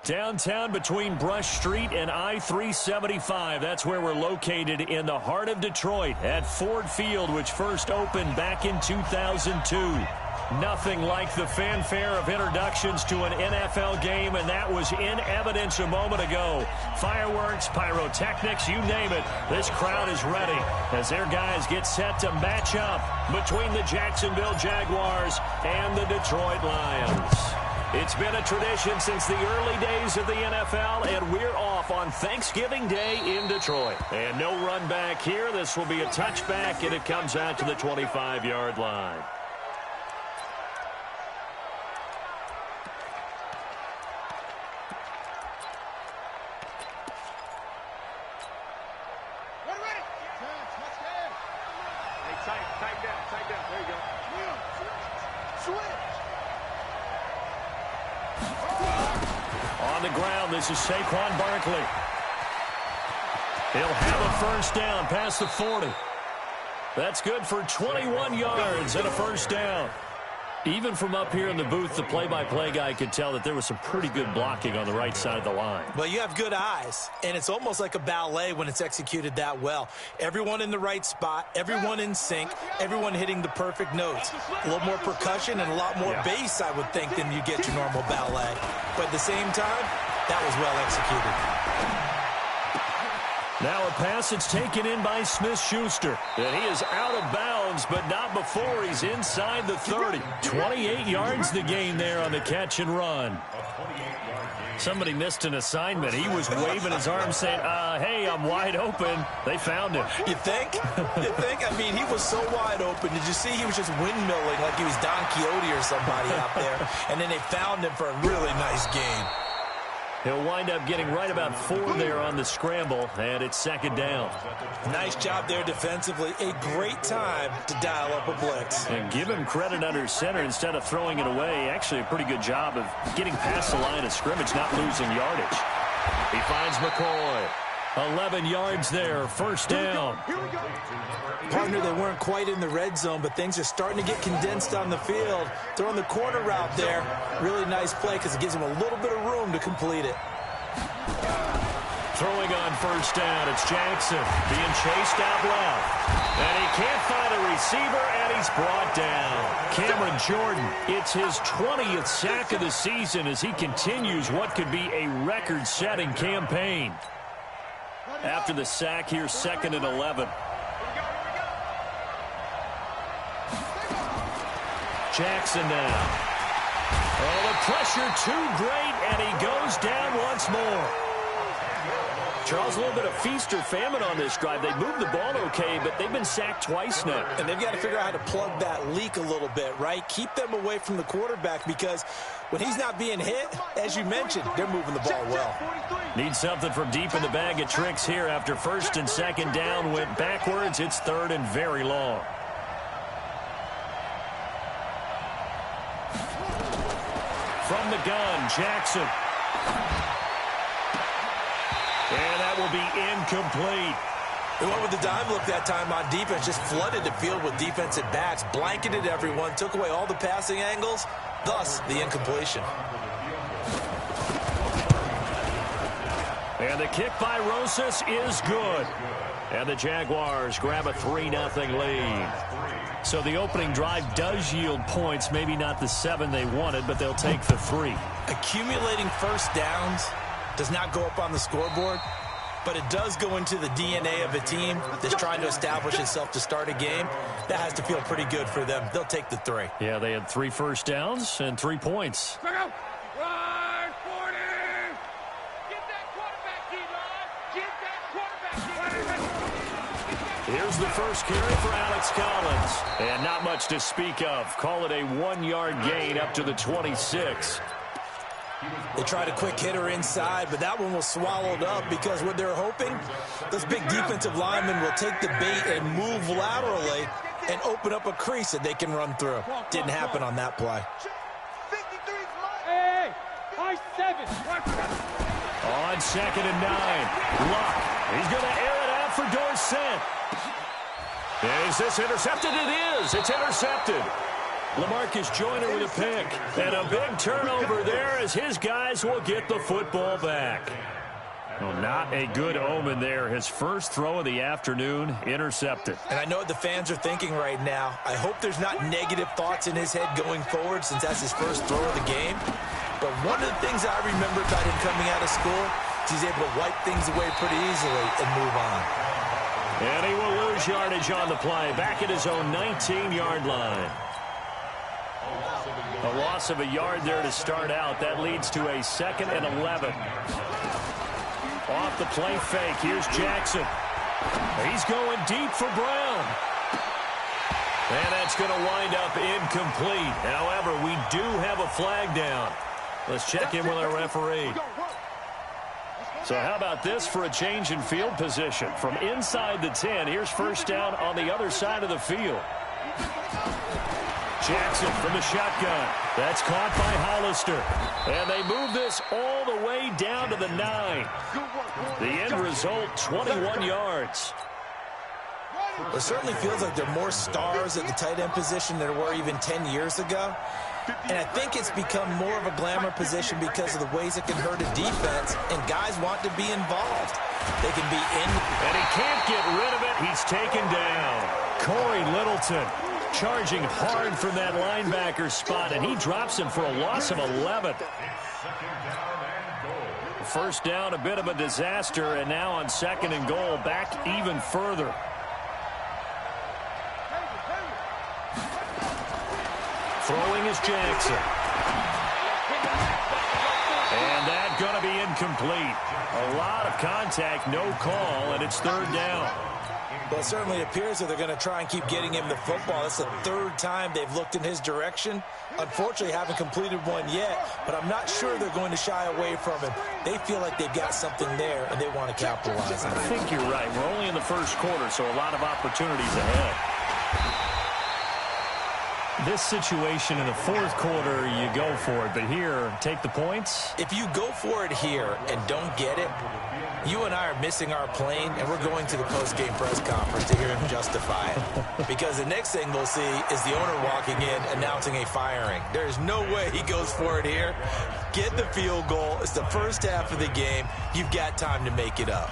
Downtown between Brush Street and I-375. That's where we're located in the heart of Detroit at Ford Field, which first opened back in 2002. Nothing like the fanfare of introductions to an NFL game, and that was in evidence a moment ago. Fireworks, pyrotechnics, you name it. This crowd is ready as their guys get set to match up between the Jacksonville Jaguars and the Detroit Lions. It's been a tradition since the early days of the NFL, and we're off on Thanksgiving Day in Detroit. And no run back here. This will be a touchback, and it comes out to the 25-yard line. On the ground, this is Saquon Barkley. He'll have a first down past the 40. That's good for 21 yards and a first down. Even from up here in the booth, the play-by-play guy could tell that there was some pretty good blocking on the right side of the line. Well, you have good eyes, and it's almost like a ballet when it's executed that well. Everyone in the right spot, everyone in sync, everyone hitting the perfect notes. A little more percussion and a lot more bass, I would think, than you get your normal ballet. But at the same time, that was well executed. Now a pass that's taken in by Smith-Schuster. And he is out of bounds, but not before he's inside the 30. 28 yards the gain there on the catch and run. Somebody missed an assignment. He was waving his arm saying, hey, I'm wide open. They found him. You think? You think? I mean, he was so wide open. Did you see he was just windmilling like he was Don Quixote or somebody out there? And then they found him for a really nice gain. He'll wind up getting right about 4 there on the scramble, and it's second down. Nice job there defensively. A great time to dial up a blitz. And give him credit under center instead of throwing it away. Actually, a pretty good job of getting past the line of scrimmage, not losing yardage. He finds McCoy. 11 yards there, first down. Partner, they weren't quite in the red zone, but things are starting to get condensed on the field. Throwing the corner route there. Really nice play because it gives him a little bit of room to complete it. Throwing on first down, it's Jackson being chased out left. And he can't find a receiver, and he's brought down. Cameron Jordan, it's his 20th sack of the season as he continues what could be a record-setting campaign. After the sack here, 2nd and 11. Jackson now. Oh, the pressure too great, and he goes down once more. Charles, a little bit of feast or famine on this drive. They moved the ball okay, but they've been sacked twice now. And they've got to figure out how to plug that leak a little bit, right? Keep them away from the quarterback because when he's not being hit, as you mentioned, they're moving the ball well. Need something from deep in the bag of tricks here after 1st and 2nd down. Went backwards. It's 3rd and very long. From the gun, Jackson. And that will be incomplete. They went with the dime look that time on defense, just flooded the field with defensive backs, blanketed everyone, took away all the passing angles, thus the incompletion. And the kick by Rosas is good. And the Jaguars grab a 3-0 lead. So the opening drive does yield points, maybe not the 7 they wanted, but they'll take the 3. Accumulating first downs does not go up on the scoreboard, but it does go into the DNA of a team that's trying to establish itself to start a game. That has to feel pretty good for them. They'll take the 3. Yeah, they had 3 first downs and 3 points. Here's the first carry for Alex Collins. And not much to speak of. Call it a 1-yard gain up to the 26. They tried a quick hitter inside, but that one was swallowed up because what they're hoping, those big defensive linemen will take the bait and move laterally and open up a crease that they can run through. Didn't happen on that play. Hey, 7. On 2nd and 9. Luck. He's going to air it out for Dorsett. Is this intercepted? It is. It's intercepted. LaMarcus Joyner with a pick. And a big turnover there as his guys will get the football back. Well, not a good omen there. His first throw of the afternoon intercepted. And I know what the fans are thinking right now. I hope there's not negative thoughts in his head going forward since that's his first throw of the game. But one of the things I remember about him coming out of school is he's able to wipe things away pretty easily and move on. And he will lose yardage on the play. Back at his own 19-yard line. A loss of a yard there to start out. That leads to a 2nd and 11. Off the play fake. Here's Jackson. He's going deep for Brown. And that's going to wind up incomplete. However, we do have a flag down. Let's check in with our referee. So how about this for a change in field position? From inside the 10, here's first down on the other side of the field. Jackson from the shotgun. That's caught by Hollister. And they move this all the way down to the 9. The end result, 21 yards. It certainly feels like there are more stars at the tight end position than there were even 10 years ago. And I think it's become more of a glamour position because of the ways it can hurt a defense, and guys want to be involved. They can be in. And he can't get rid of it. He's taken down. Corey Littleton charging hard from that linebacker spot, and he drops him for a loss of 11. First down, a bit of a disaster, and now on 2nd and goal, back even further. Throwing is Jackson. And that's going to be incomplete. A lot of contact, no call, and it's 3rd down. Well, it certainly appears that they're going to try and keep getting him the football. That's the 3rd time they've looked in his direction. Unfortunately, haven't completed one yet, but I'm not sure they're going to shy away from him. They feel like they've got something there, and they want to capitalize on it. I think you're right. We're only in the first quarter, so a lot of opportunities ahead. This situation in the 4th quarter, you go for it, but here, take the points. If you go for it here and don't get it, you and I are missing our plane, and we're going to the post-game press conference to hear him justify it. Because the next thing we'll see is the owner walking in announcing a firing. There's no way he goes for it here. Get the field goal. It's the first half of the game. You've got time to make it up.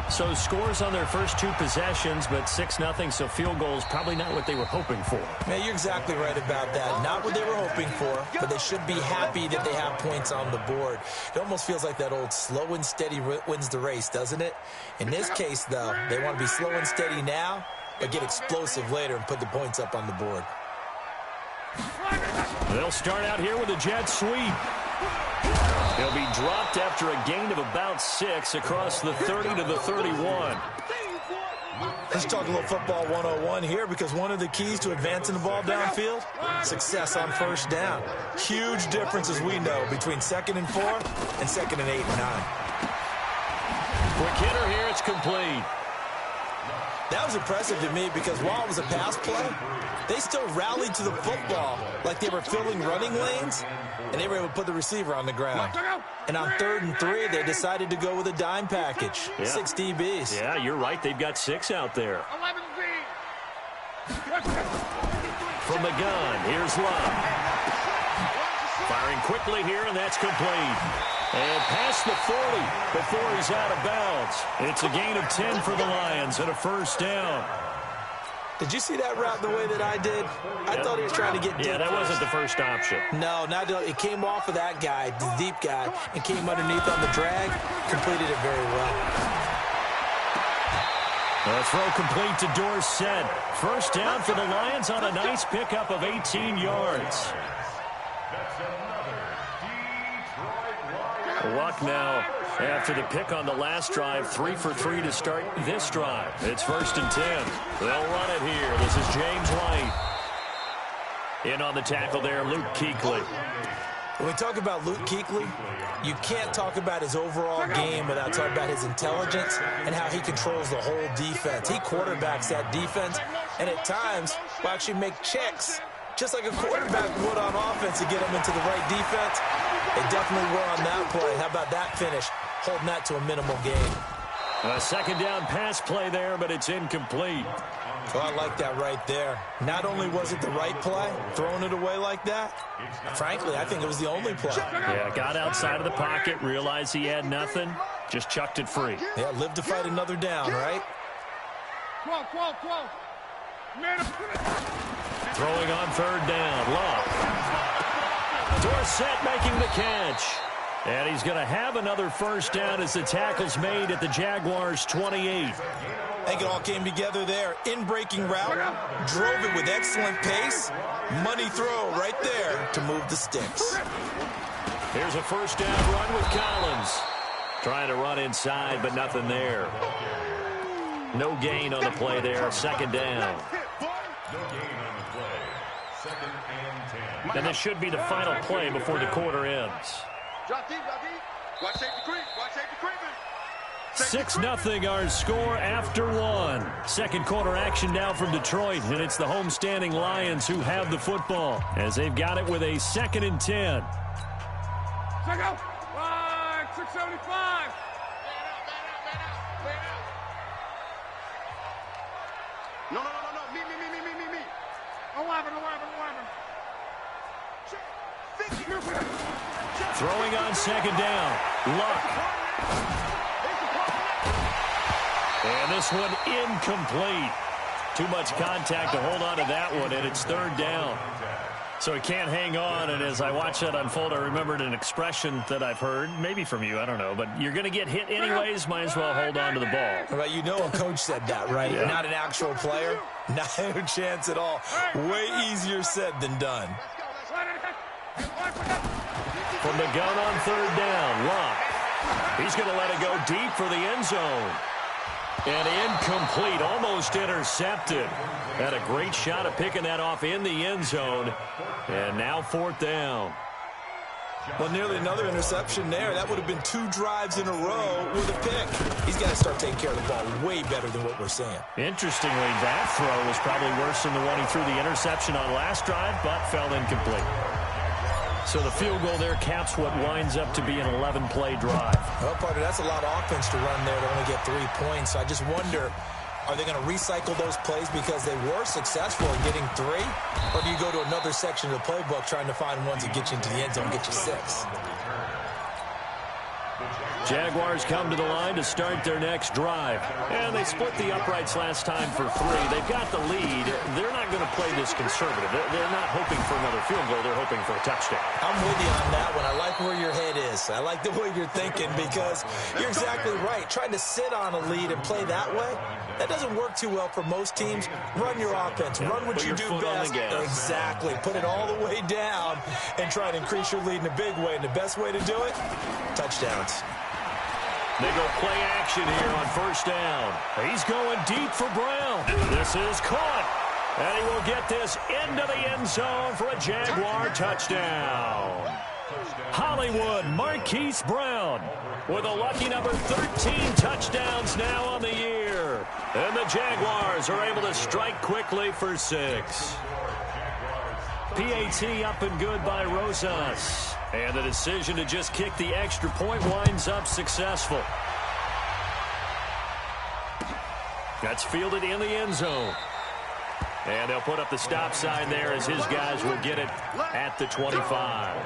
So scores on their first 2 possessions, but 6-0, so field goals probably not what they were hoping for. Man, you're exactly right about that. Not what they were hoping for, but they should be happy that they have points on the board. It almost feels like that old slow and steady wins the race, doesn't it? In this case, though, they want to be slow and steady now, but get explosive later and put the points up on the board. They'll start out here with a jet sweep. He'll be dropped after a gain of about 6 across the 30 to the 31. Let's talk a little football 101 here, because one of the keys to advancing the ball downfield, success on first down. Huge difference, as we know, between 2nd and 4 and 2nd and 8 and 9. Quick hitter here, it's complete. That was impressive to me because while it was a pass play, they still rallied to the football like they were filling running lanes, and they were able to put the receiver on the ground. And on 3rd and 3, they decided to go with a dime package, 6 DBs. Yeah, you're right. They've got 6 out there. From the gun, here's Love. Firing quickly here, and that's complete. And past the 40 before he's out of bounds. It's a gain of 10 for the Lions and a first down. Did you see that route the way that I did? I thought he was trying to get deep. Yeah, that wasn't the first option. No, it came off of that guy, the deep guy, and came underneath on the drag. Completed it very well. The throw complete to Dorsett. First down for the Lions on a nice pickup of 18 yards. Luck now after the pick on the last drive, 3 for 3 to start this drive. It's 1st and 10. They'll run it here. This is James White. In on the tackle there, Luke Kuechly. When we talk about Luke Kuechly, you can't talk about his overall game without talking about his intelligence and how he controls the whole defense. He quarterbacks that defense, and at times will actually make checks, just like a quarterback would on offense, to get them into the right defense. They definitely were on that play. How about that finish? Holding that to a minimal gain. A second down pass play there, but it's incomplete. Well, I like that right there. Not only was it the right play, throwing it away like that, frankly, I think it was the only play. Yeah, got outside of the pocket, realized he had nothing, just chucked it free. Yeah, live to fight another down, right? Throwing on third down, Love. Dorsett making the catch. And he's going to have another first down as the tackle's made at the Jaguars' 28. I think it all came together there. In-breaking route, drove it with excellent pace. Money throw right there to move the sticks. Here's a first down run with Collins. Trying to run inside, but nothing there. No gain on the play there. Second down. And this should be the final play before the quarter ends. 6-0 our score after one. Second quarter action now from Detroit, and it's the homestanding Lions who have the football as they've got it with a 2nd and 10. Check out. 675. No. Me. 11. Throwing on second down. Luck. And this one incomplete. Too much contact to hold on to that one, and it's third down. So he can't hang on, and as I watch that unfold, I remembered an expression that I've heard, maybe from you, I don't know, but you're going to get hit anyways, might as well hold on to the ball. Well, you know a coach said that, right? Yeah. Not an actual player. No chance at all. Way easier said than done. From the gun on third down, Luck. He's going to let it go deep for the end zone. And incomplete, almost intercepted. Had a great shot at picking that off in the end zone. And now fourth down. Well, nearly another interception there. That would have been 2 drives in a row with a pick. He's got to start taking care of the ball way better than what we're seeing. Interestingly, that throw was probably worse than the one he threw the interception on last drive, but fell incomplete. So the field goal there caps what winds up to be an 11-play drive. Well, partner, that's a lot of offense to run there to only get 3 points. So I just wonder, are they going to recycle those plays because they were successful in getting 3? Or do you go to another section of the playbook trying to find ones that get you into the end zone and get you 6? Jaguars come to the line to start their next drive. And they split the uprights last time for 3. They've got the lead. They're not going to play this conservative. They're not hoping for another field goal. They're hoping for a touchdown. I'm with you on that one. I like where your head is. I like the way you're thinking because you're exactly right. Trying to sit on a lead and play that way, that doesn't work too well for most teams. Run your offense. Run what you do best. Exactly. Put it all the way down and try to increase your lead in a big way. And the best way to do it, touchdowns. They go play action here on first down. He's going deep for Brown. This is caught. And he will get this into the end zone for a Jaguar touchdown. Hollywood Marquise Brown with a lucky number 13 touchdowns now on the year. And the Jaguars are able to strike quickly for 6. PAT up and good by Rosas. And the decision to just kick the extra point winds up successful. That's fielded in the end zone. And they'll put up the stop sign there as his guys will get it at the 25.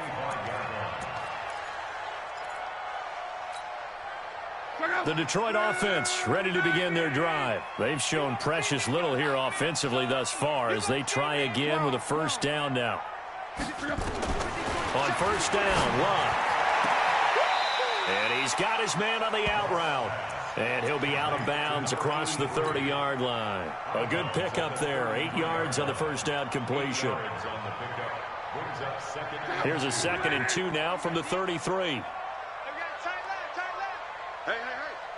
The Detroit offense ready to begin their drive. They've shown precious little here offensively thus far as they try again with a first down now. On first down, Luck. And he's got his man on the out route. And he'll be out of bounds across the 30-yard line. A good pickup there. 8 yards on the first down completion. Here's a 2nd and 2 now from the 33. Hey,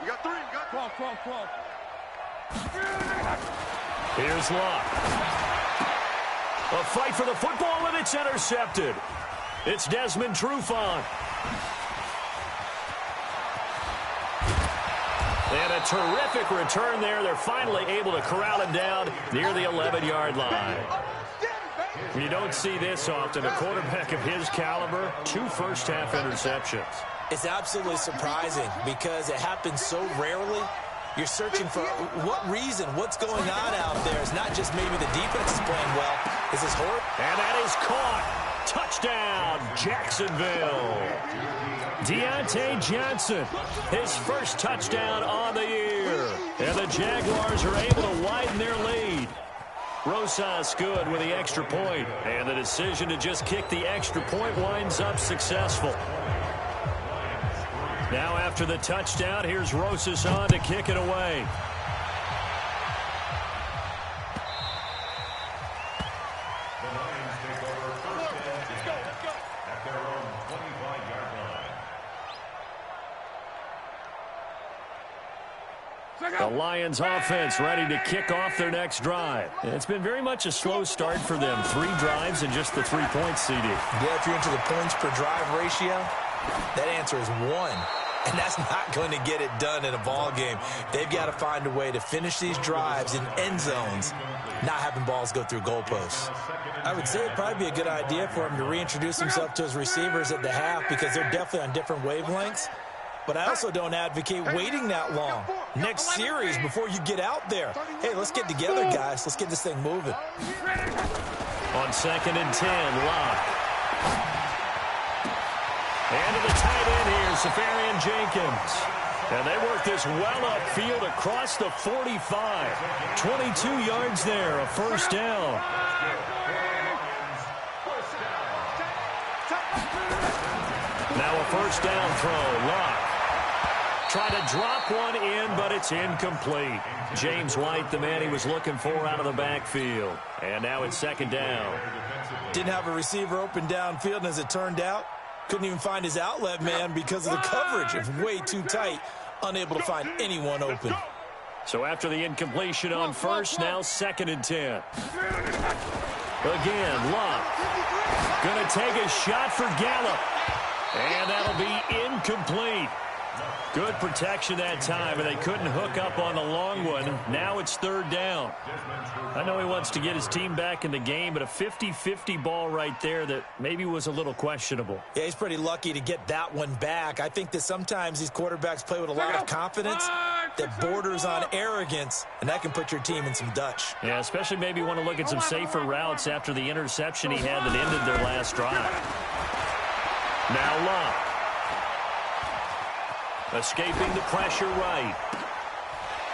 you got 3. You got 12. Here's Luck. A fight for the football, and it's intercepted. It's Desmond Trufant. And a terrific return there. They're finally able to corral him down near the 11-yard line. You don't see this often. A quarterback of his caliber, 2 first-half interceptions. It's absolutely surprising because it happens so rarely You're searching for what reason, what's going on out there. It's not just maybe the defense is playing well. Is this horrible? And that is caught. Touchdown, Jacksonville. Deontay Johnson, his first touchdown on the year. And the Jaguars are able to widen their lead. Rosas good with the extra point. And the decision to just kick the extra point winds up successful. Now after the touchdown, here's Rosas on to kick it away. The Lions offense ready to kick off their next drive. It's been very much a slow start for them. 3 drives and just the 3 points, CD. Yeah, if you're into the points per drive ratio, that answer is 1. And that's not going to get it done in a ball game. They've got to find a way to finish these drives in end zones, not having balls go through goalposts. I would say it'd probably be a good idea for him to reintroduce himself to his receivers at the half because they're definitely on different wavelengths. But I also don't advocate waiting that long. Next series before you get out there. Hey, let's get together, guys. Let's get this thing moving. On 2nd and 10, Locke. And to the tight end here, Safarian Jenkins. And they work this well upfield across the 45. 22 yards there, a first down. Now a first down throw, Locke. Trying to drop one in, but it's incomplete. James White, the man he was looking for out of the backfield. And now it's 2nd down. Didn't have a receiver open downfield, and as it turned out, couldn't even find his outlet man because of the coverage. It's way too tight, unable to find anyone open. So after the incompletion on first, now 2nd and 10. Again, Locke. Going to take a shot for Gallup. And that'll be incomplete. Good protection that time, and they couldn't hook up on the long one. Now it's 3rd down. I know he wants to get his team back in the game, but a 50-50 ball right there that maybe was a little questionable. Yeah, he's pretty lucky to get that one back. I think that sometimes these quarterbacks play with a lot of confidence that borders on arrogance, and that can put your team in some Dutch. Yeah, especially maybe want to look at some safer routes after the interception he had that ended their last drive. Now Locke. Escaping the pressure right.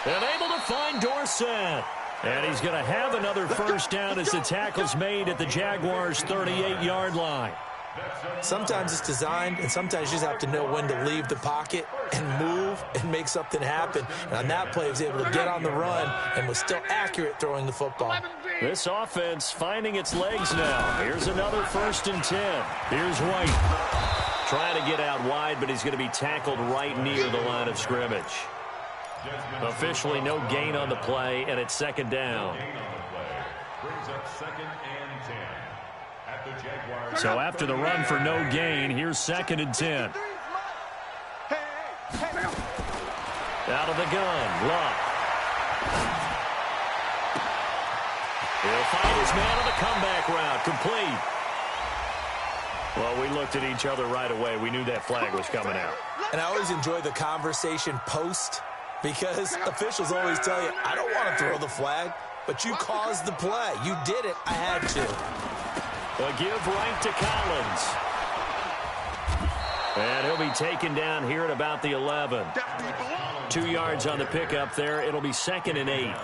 And able to find Dorsett. And he's going to have another first down as the tackle's made at the Jaguars' 38-yard line. Sometimes it's designed, and sometimes you just have to know when to leave the pocket and move and make something happen. And on that play, he was able to get on the run and was still accurate throwing the football. This offense finding its legs now. Here's another 1st and 10. Here's White. Trying to get out wide, but he's going to be tackled right near the line of scrimmage. Officially no gain on the play, and it's 2nd down. So after the run for no gain, here's 2nd and 10. Out of the gun, Locke. He'll find his man on the comeback route, complete. Well, we looked at each other right away. We knew that flag was coming out. And I always enjoy the conversation post because officials always tell you, I don't want to throw the flag, but you caused the play. You did it. I had to. A give right to Collins. And he'll be taken down here at about the 11. 2 yards on the pickup there. It'll be 2nd and 8.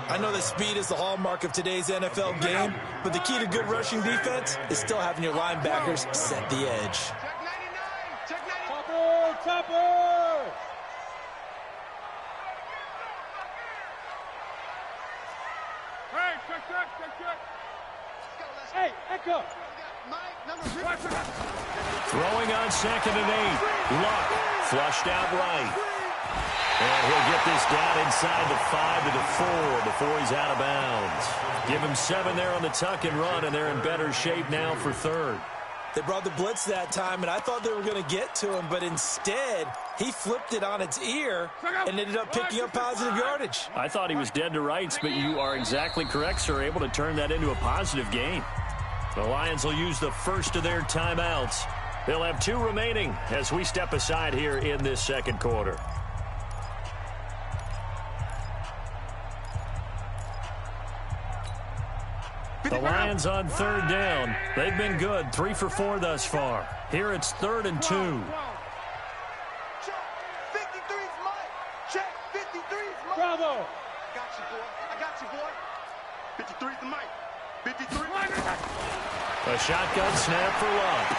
I know that speed is the hallmark of today's NFL game, but the key to good rushing defense is still having your linebackers set the edge. Topper! Hey, check. Hey, Echo! Throwing on 2nd and 8. Luck flushed out right. And he'll get this down inside the 5 to the 4 before he's out of bounds. Give him 7 there on the tuck and run, and they're in better shape now for 3rd. They brought the blitz that time, and I thought they were going to get to him, but instead he flipped it on its ear and ended up picking up positive yardage. I thought he was dead to rights, but you are exactly correct, sir, able to turn that into a positive gain. The Lions will use the first of their timeouts. They'll have 2 remaining as we step aside here in this 2nd quarter. The Lions on third down. They've been good, 3 for 4 thus far. Here it's 3rd and 2. Check. 53's Mike. Check. 53's Mike. Bravo. I got you, boy. I got you, boy. 53's the Mike. 53. A shotgun snap for Love.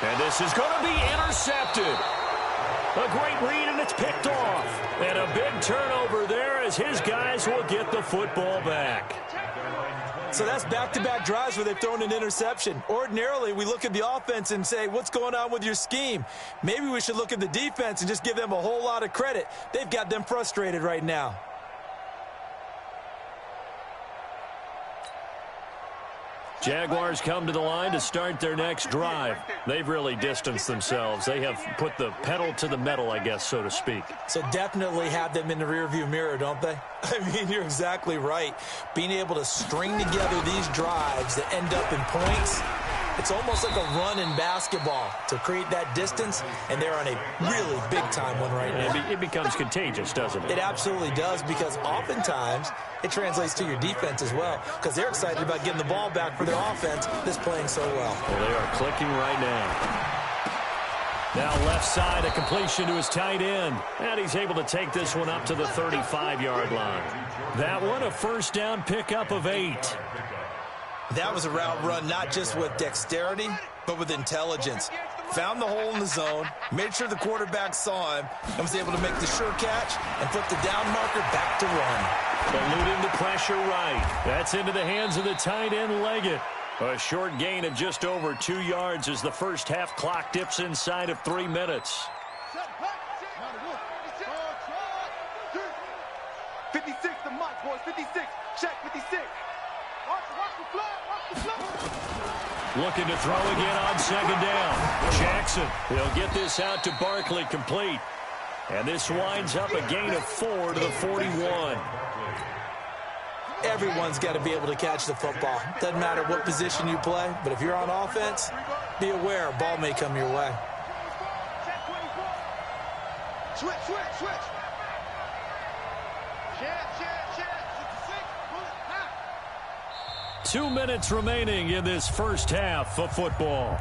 And this is going to be intercepted. A great read, and it's picked off. And a big turnover there as his guys will get the football back. So that's back-to-back drives where they've thrown an interception. Ordinarily, we look at the offense and say, what's going on with your scheme? Maybe we should look at the defense and just give them a whole lot of credit. They've got them frustrated right now. Jaguars come to the line to start their next drive. They've really distanced themselves. They have put the pedal to the metal, I guess, so to speak. So definitely have them in the rearview mirror, don't they? I mean, you're exactly right. Being able to string together these drives that end up in points, it's almost like a run in basketball to create that distance, and they're on a really big-time one right now. It becomes contagious, doesn't it? It absolutely does, because oftentimes it translates to your defense as well, because they're excited about getting the ball back for their offense that's playing so well. Well, they are clicking right now. Now left side, a completion to his tight end. And he's able to take this one up to the 35-yard line. That one, a first down pickup of 8. That was a route run not just with dexterity, but with intelligence. Found the hole in the zone, made sure the quarterback saw him, and was able to make the sure catch and flip the down marker back to run. Eluding the pressure right. That's into the hands of the tight end, Leggett. A short gain of just over 2 yards as the first half clock dips inside of 3 minutes. 56 the Mike, boys. 56. Check 56. Watch the flag. Watch the flag. Looking to throw again on second down. Jackson will get this out to Barkley, complete. And this winds up a gain of 4 to the 41. Everyone's got to be able to catch the football. Doesn't matter what position you play, but if you're on offense, be aware a ball may come your way. Switch. Check. 2 minutes remaining in this first half of football.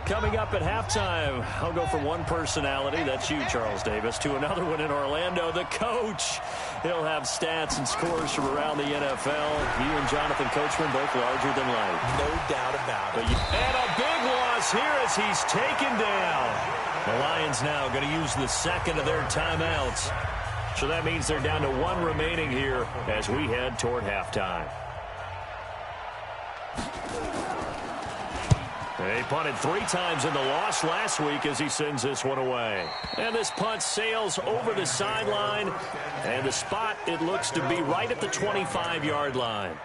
Coming up at halftime, I'll go from one personality, that's you, Charles Davis, to another one in Orlando, the coach. He'll have stats and scores from around the NFL. You and Jonathan Coachman both larger than life. No doubt about it. And a big loss here as he's taken down. The Lions now going to use the second of their timeouts. So that means they're down to 1 remaining here as we head toward halftime. They punted 3 times in the loss last week as he sends this one away. And this punt sails over the sideline. And the spot, it looks to be right at the 25-yard line.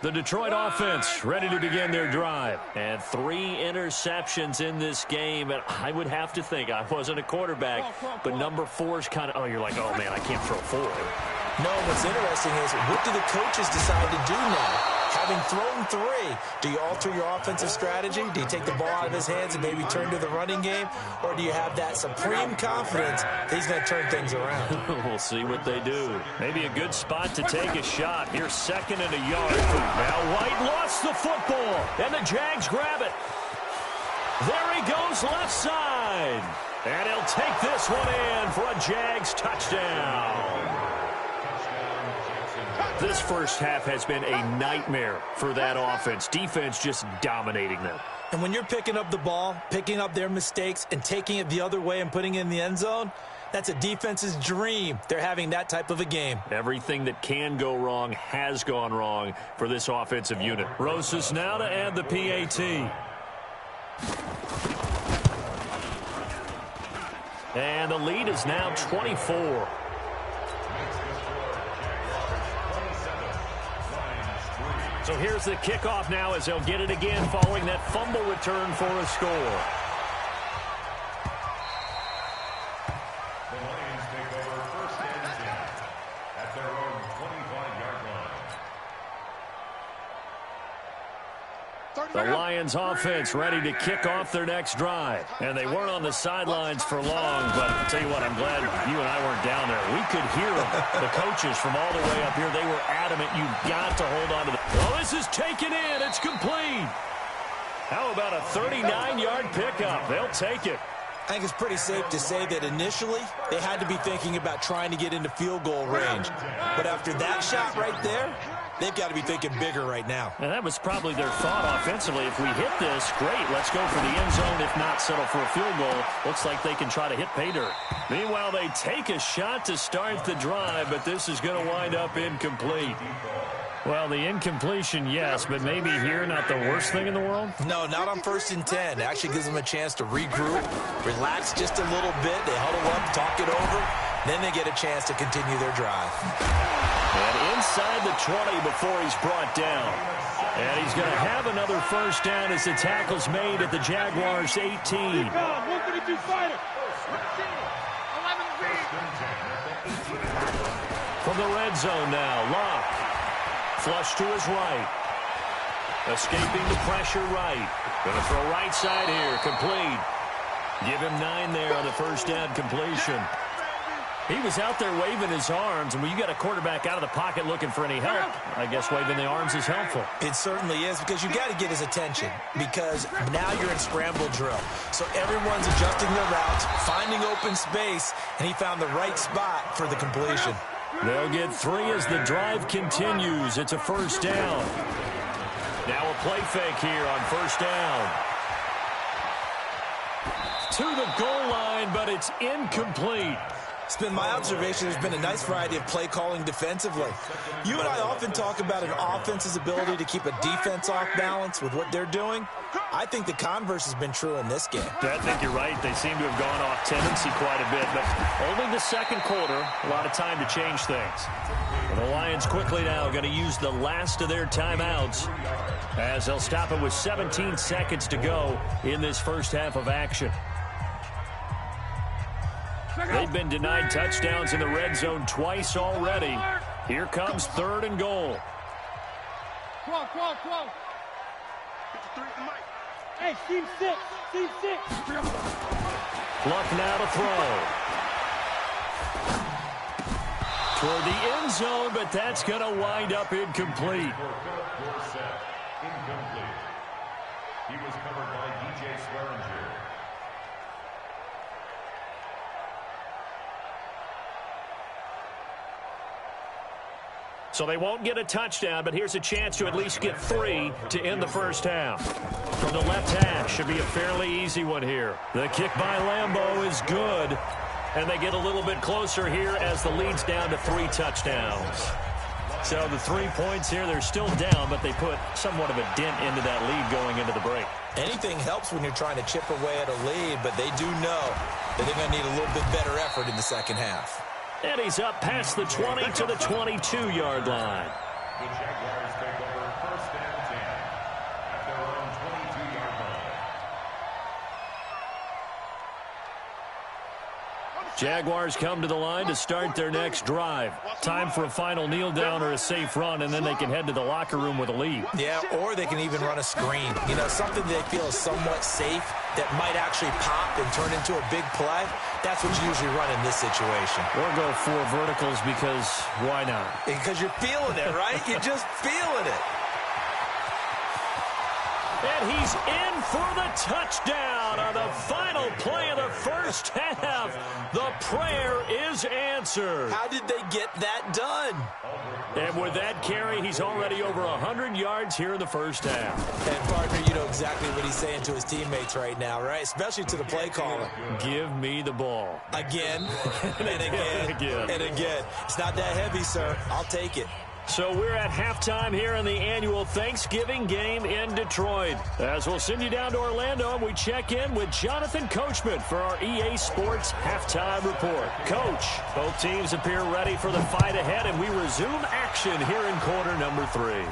The Detroit offense ready to begin their drive. And 3 interceptions in this game. And I would have to think, I wasn't a quarterback, but number 4's kind of, you're like, oh, man, I can't throw 4. No, what's interesting is, what do the coaches decide to do now? Having thrown 3, do you alter your offensive strategy? Do you take the ball out of his hands and maybe turn to the running game? Or do you have that supreme confidence that he's going to turn things around? We'll see what they do. Maybe a good spot to take a shot. Here's 2nd and a yard. Now White lost the football, and the Jags grab it. There he goes left side. And he'll take this one in for a Jags touchdown. This first half has been a nightmare for that offense. Defense just dominating them. And when you're picking up the ball, picking up their mistakes, and taking it the other way and putting it in the end zone, that's a defense's dream. They're having that type of a game. Everything that can go wrong has gone wrong for this offensive unit. Rosas now to add the PAT. And the lead is now 24. So here's the kickoff now as they'll get it again following that fumble return for a score. The Lions take over 1st and 10 at their own 25-yard line. The Lions offense ready to kick off their next drive. And they weren't on the sidelines for long, but I'll tell you what, I'm glad you and I weren't down there. We could hear them. The coaches from all the way up here, they were adamant. You've got to hold on to the... Well, this is taken in. It's complete. How about a 39-yard pickup? They'll take it. I think it's pretty safe to say that initially they had to be thinking about trying to get into field goal range. But after that shot right there, they've got to be thinking bigger right now. And that was probably their thought offensively. If we hit this, great. Let's go for the end zone. If not, settle for a field goal. Looks like they can try to hit pay dirt. Meanwhile, they take a shot to start the drive, but this is going to wind up incomplete. Well, the incompletion, yes, but maybe here not the worst thing in the world? No, not on 1st and 10. It actually gives them a chance to regroup, relax just a little bit. They huddle up, talk it over. Then they get a chance to continue their drive. And inside the 20 before he's brought down. And he's going to have another first down as the tackle's made at the Jaguars' 18. 132 fighter. From the red zone now, Locke. Flush to his right. Escaping the pressure right. Going to throw right side here. Complete. Give him 9 there on the first down completion. He was out there waving his arms, and when you got a quarterback out of the pocket looking for any help, I guess waving the arms is helpful. It certainly is, because you've got to get his attention, because now you're in scramble drill. So everyone's adjusting their routes, finding open space, and he found the right spot for the completion. They'll get 3 as the drive continues. It's a first down. Now a play fake here on first down. To the goal line, but it's incomplete. It's been my observation there's been a nice variety of play calling defensively. You and I often talk about an offense's ability to keep a defense off balance with what they're doing. I think the converse has been true in this game. I think you're right. They seem to have gone off tendency quite a bit, but only the second quarter, a lot of time to change things. And the Lions quickly now going to use the last of their timeouts as they'll stop it with 17 seconds to go in this first half of action. They've been denied touchdowns in the red zone twice already. Here comes 3rd and goal. 12. Hey, Steve 6. Luck now to throw. Toward the end zone, but that's going to wind up incomplete. Incomplete. He was covered by DJ Swearinger. So they won't get a touchdown, but here's a chance to at least get 3 to end the first half. From the left hash, should be a fairly easy one here. The kick by Lambeau is good, and they get a little bit closer here as the lead's down to 3 touchdowns. So the 3 points here, they're still down, but they put somewhat of a dent into that lead going into the break. Anything helps when you're trying to chip away at a lead, but they do know that they're going to need a little bit better effort in the second half. And he's up past the 20 to the 22-yard line. The Jaguars take over 1st and 10 at their own 22-yard line. Jaguars come to the line to start their next drive. Time for a final kneel down or a safe run, and then they can head to the locker room with a lead. Yeah, or they can even run a screen. You know, something they feel is somewhat safe that might actually pop and turn into a big play. That's what you usually run in this situation. Or go 4 verticals because why not? Because you're feeling it, right? You're just feeling it. And he's in for the touchdown on the final play of the first half. The prayer is answered. How did they get that done? And with that carry, he's already over 100 yards here in the first half. And, partner, you know exactly what he's saying to his teammates right now, right? Especially to the play caller. Give me the ball. Again, and again, and again. It's not that heavy, sir. I'll take it. So we're at halftime here in the annual Thanksgiving game in Detroit. As we'll send you down to Orlando, and we check in with Jonathan Coachman for our EA Sports Halftime Report. Coach, both teams appear ready for the fight ahead, and we resume action here in quarter number 3.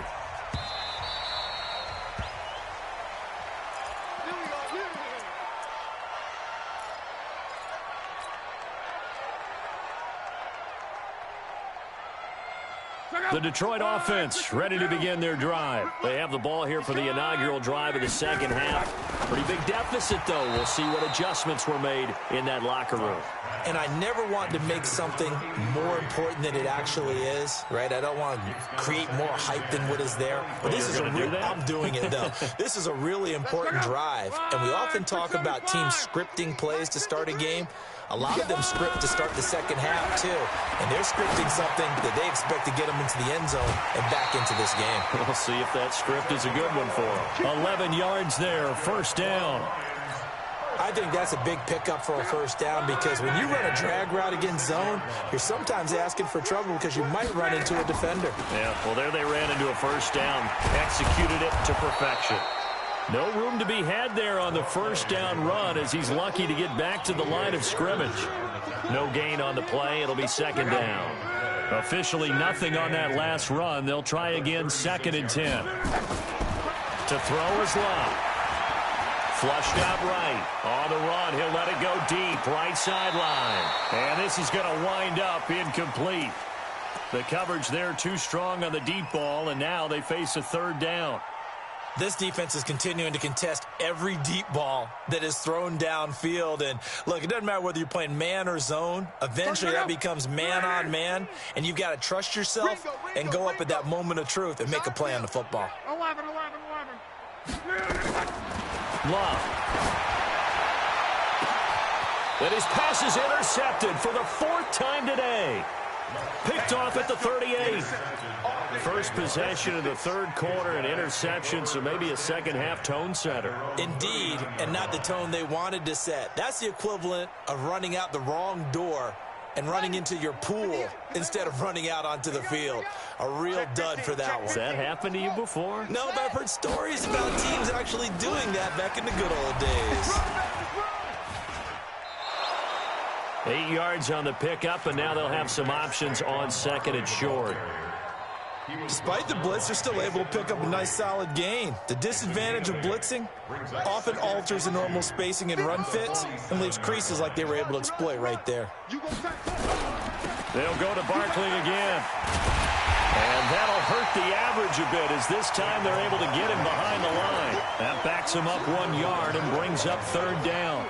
The Detroit offense ready to begin their drive. They have the ball here for the inaugural drive of the second half. Pretty big deficit, though. We'll see what adjustments were made in that locker room. And I never want to make something more important than it actually is, right? I don't want to create more hype than what is there. But this is I'm doing it, though. This is a really important drive. And we often talk about teams scripting plays to start a game. A lot of them script to start the second half, too. And they're scripting something that they expect to get them into the end zone and back into this game. We'll see if that script is a good one for them. 11 yards there, first down. I think that's a big pickup for a first down because when you run a drag route against zone, you're sometimes asking for trouble because you might run into a defender. Yeah, well, there they ran into a first down, executed it to perfection. No room to be had there on the first down run as he's lucky to get back to the line of scrimmage. No gain on the play. It'll be second down. Officially nothing on that last run. They'll try again, second and 10. To throw is Love. Flushed out right. On the run, he'll let it go deep. Right sideline. And this is going to wind up incomplete. The coverage there too strong on the deep ball, and now they face a third down. This defense is continuing to contest every deep ball that is thrown downfield. And, look, it doesn't matter whether you're playing man or zone. Eventually that becomes man on man, and you've got to trust yourself and go up at that moment of truth and make a play on the football. 11. Love. And his pass is intercepted for the fourth time today. Picked off at the 38. First possession of the third quarter, an interception, so maybe a second-half tone setter. Indeed, and not the tone they wanted to set. That's the equivalent of running out the wrong door and running into your pool instead of running out onto the field. A real dud for that one. Has that happened to you before? No, but I've heard stories about teams actually doing that back in the good old days. 8 yards on the pickup, and now they'll have some options on second and short. Despite the blitz, they're still able to pick up a nice solid gain. The disadvantage of blitzing often alters the normal spacing and run fits and leaves creases like they were able to exploit right there. They'll go to Barkley again. And that'll hurt the average a bit as this time they're able to get him behind the line. That backs him up 1 yard and brings up third down.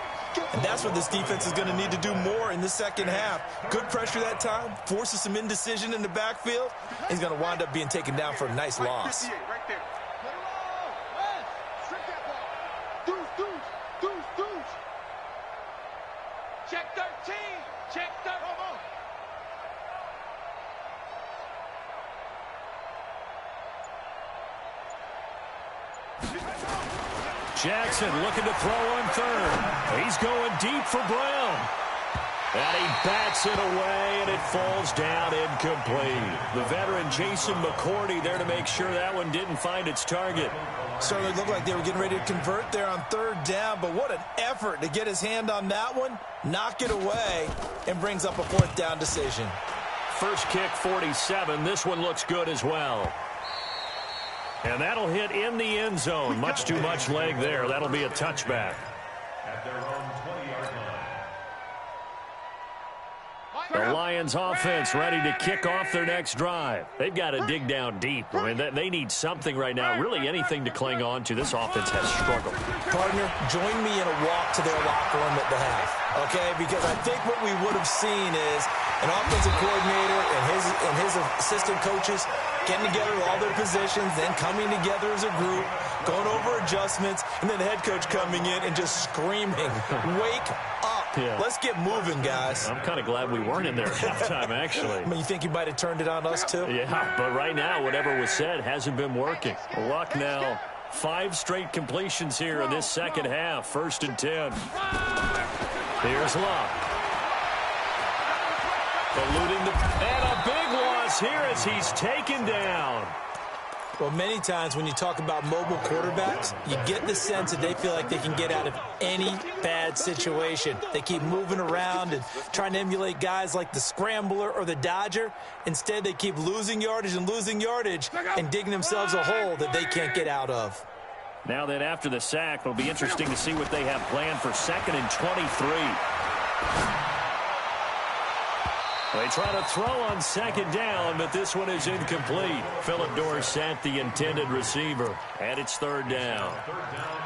And that's what this defense is going to need to do more in the second half. Good pressure that time, forces some indecision in the backfield. He's going to wind up being taken down for a nice loss. Check 13. Check 13. Jackson looking to throw on third. He's going deep for Brown. And he bats it away, and it falls down incomplete. The veteran Jason McCourty there to make sure that one didn't find its target. Certainly looked like they were getting ready to convert there on third down, but what an effort to get his hand on that one, knock it away, and brings up a fourth down decision. First kick, 47. This one looks good as well. And that'll hit in the end zone. Much too much leg there. That'll be a touchback. At their own 20-yard line. The Lions offense ready to kick off their next drive. They've got to dig down deep. I mean, they need something right now, really anything to cling on to. This offense has struggled. Partner, join me in a walk to their locker room at the half, okay? Because I think what we would have seen is an offensive coordinator and his assistant coaches getting together with all their positions, then coming together as a group, going over adjustments, and then the head coach coming in and just screaming, wake up. Yeah. Let's get moving, guys. I'm kind of glad we weren't in there at halftime, actually. I mean, you think you might have turned it on us, too? Yeah, but right now, whatever was said hasn't been working. Luck now. 5 straight completions here in this second half. First and 10. Here's Luck. Eluding the... And a big loss here as he's taken down. Well, many times when you talk about mobile quarterbacks, you get the sense that they feel like they can get out of any bad situation. They keep moving around and trying to emulate guys like the Scrambler or the Dodger. Instead, they keep losing yardage and digging themselves a hole that they can't get out of. Now then, after the sack, it'll be interesting to see what they have planned for second and 23. They try to throw on second down, but this one is incomplete. Phillip Dorsett, the intended receiver, and it's third down.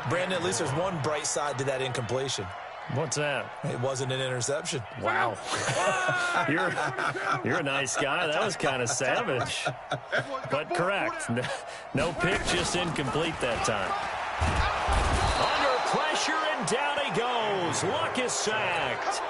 Brandon, at least there's one bright side to that incompletion. What's that? It wasn't an interception. Wow. You're a nice guy. That was kind of savage. But correct. No pick, just incomplete that time. Under pressure, and down he goes. Luck is sacked.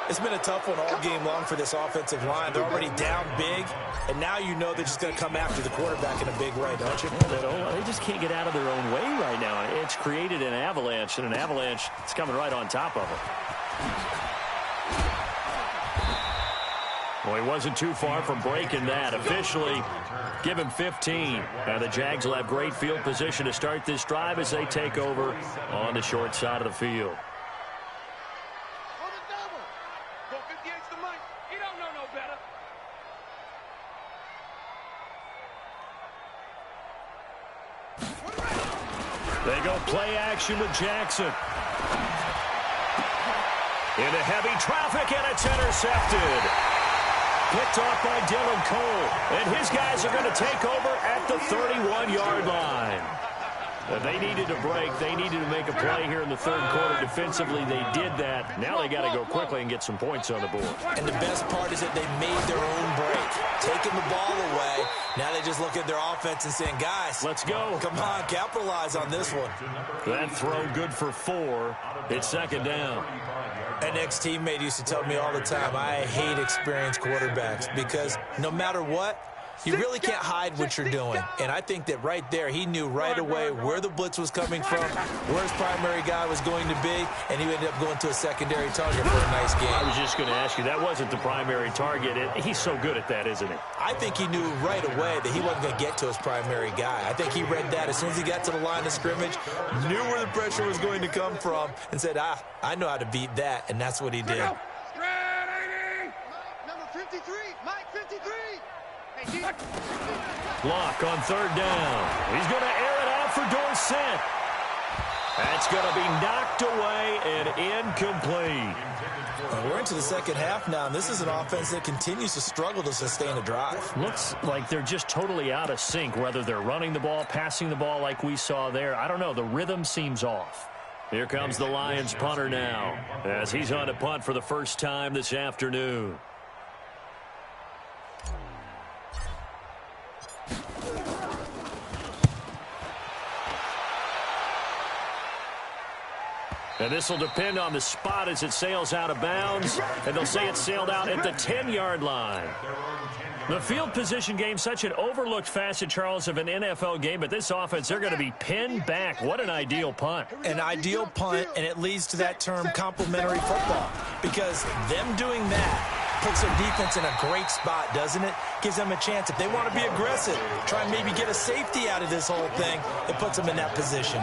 It's been a tough one all game long for this offensive line. They're already down big, and now you know they're just going to come after the quarterback in a big way, don't you? They just can't get out of their own way right now. It's created an avalanche, and an avalanche is coming right on top of them. Well, he wasn't too far from breaking that. Officially, give him 15. Now the Jags will have great field position to start this drive as they take over on the short side of the field. They go play action with Jackson. Into heavy traffic, and it's intercepted. Picked off by Dylan Cole. And his guys are going to take over at the 31-yard line. They needed a break. They needed to make a play here in the third quarter. Defensively, they did that. Now they got to go quickly and get some points on the board. And the best part is that they made their own break. Taking the ball away. Now they just look at their offense and saying, guys, let's go. Come on, capitalize on this one. That throw good for 4. It's second down. An ex-teammate used to tell me all the time, I hate experienced quarterbacks because no matter what, you really can't hide what you're doing. And I think that right there, he knew right away where the blitz was coming from, where his primary guy was going to be, and he ended up going to a secondary target for a nice game. I was just going to ask you, that wasn't the primary target. He's so good at that, isn't he? I think he knew right away that he wasn't going to get to his primary guy. I think he read that as soon as he got to the line of scrimmage, knew where the pressure was going to come from, and said, I know how to beat that, and that's what he did. Number 53, Mike 53. Block on third down. He's going to air it out for Dorsett. That's going to be knocked away and incomplete. We're into the second half now, and this is an offense that continues to struggle to sustain a drive. Looks like they're just totally out of sync, whether they're running the ball, passing the ball like we saw there. I don't know. The rhythm seems off. Here comes the Lions punter now as he's on to punt for the first time this afternoon. And this will depend on the spot as it sails out of bounds. And they'll say it sailed out at the 10-yard line. The field position game, such an overlooked facet, Charles, of an NFL game. But this offense, they're going to be pinned back. What an ideal punt. An ideal punt, and it leads to that term complementary football. Because them doing that puts their defense in a great spot, doesn't it? Gives them a chance. If they want to be aggressive, try and maybe get a safety out of this whole thing, it puts them in that position.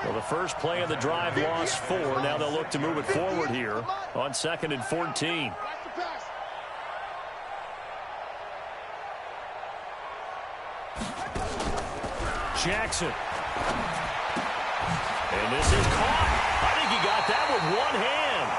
Well, the first play of the drive lost 4. Now they'll look to move it forward here on 2nd and 14. Jackson. And this is caught. I think he got that with one hand.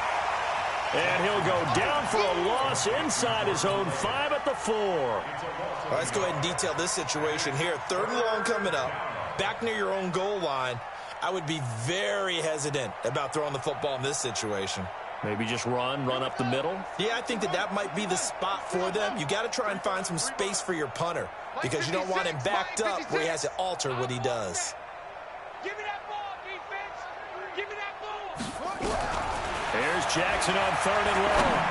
And he'll go down for a loss inside his own 5 at the 4. All right, let's go ahead and detail this situation here. 3rd and long coming up. Back near your own goal line. I would be very hesitant about throwing the football in this situation. Maybe just run up the middle? Yeah, I think that might be the spot for them. You got to try and find some space for your punter because you don't want him backed up where he has to alter what he does. Give me that ball, defense. Give me that ball. There's Jackson on 3rd and long.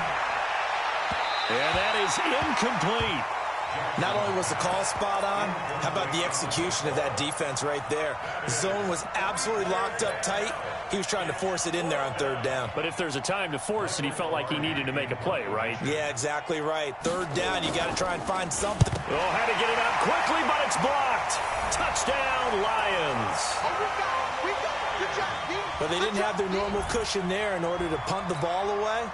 And that is incomplete. Not only was the call spot on, how about the execution of that defense right there? The zone was absolutely locked up tight. He was trying to force it in there on 3rd down. But if there's a time to force it, he felt like he needed to make a play, right? Yeah, exactly right. 3rd down, you got to try and find something. Oh, had to get it out quickly, but it's blocked. Touchdown, Lions. But they didn't have their normal cushion there in order to punt the ball away.